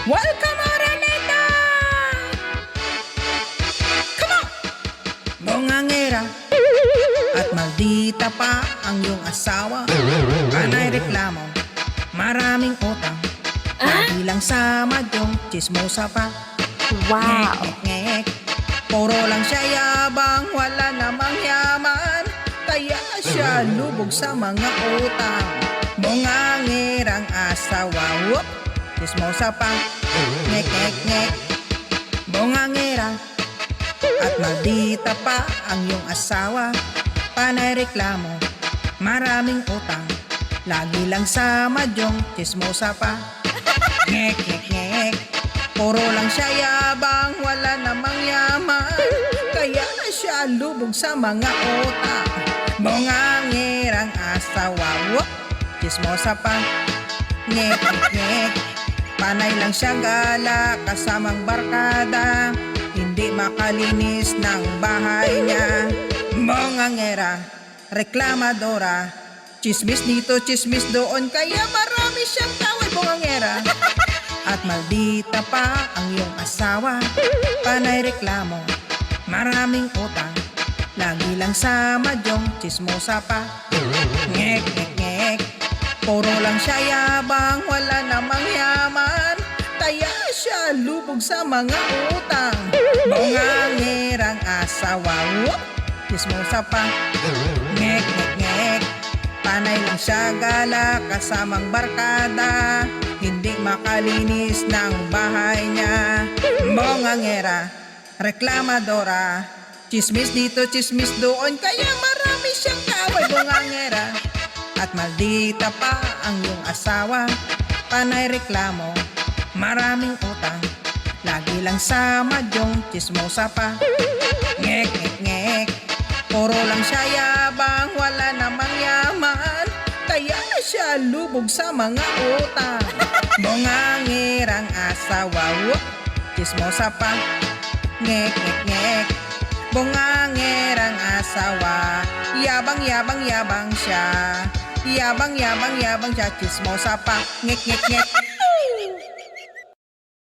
Welcome, Araneta! Come on! Bongangera at maldita pa ang iyong asawa. Panay reklamo, maraming utang. Lagi lang sa madyong chismosa pa. Wow! Ngek, puro lang siya yabang, wala namang yaman. Kaya siya lubog sa mga utang. Bungangerang asawa, whoop, chismosa pa. Ngek, ngek, ngek, bungangera at maldita pa ang iyong asawa. Panay reklamo, maraming utang. Lagi lang sa madyong chismosa pa. Ngek, ngek, ngek, puro lang siya yabang, wala namang yaman. Kaya siya lubog sa mga utang. Bungangerang asawa, whoop, chismosa pa. Ngek, ngek, ngek, panay lang siya gala kasamang barkada. Hindi makalinis ng bahay niya. Bongangera, reklamadora, chismis dito, chismis doon. Kaya marami siyang kaway, bongangera. At maldita pa ang iyong asawa. Panay reklamo, maraming utang. Lagi lang sa madyong chismosa pa. Ngek, ngek, ngek, puro lang siya yabang, wala namang yaman. Kaya siya lubog sa mga utang. Bungangerang asawa, whoop, chismosa pa. Ngek, ngek, ngek, panay lang siya gala kasamang barkada. Hindi makalinis ng bahay niya. Bongangera, reklamadora, chismis dito, chismis doon. Kaya marami siyang kaway, bongangera. At maldita pa ang iyong asawa. Panay reklamo, maraming utang. Lagi lang sa madyong chismosa pa. Ngek, ngek, ngek, puro lang siya yabang, wala namang yaman. Kaya siya lubog sa mga utang. Bungangerang asawa, whoop, chismosa pa. Ngek, ngek, ngek, bungangerang asawa. Yabang, yabang, yabang siya. Yabang, yabang, yabang siya, chismosa pa. Ngek, ngek, ngek.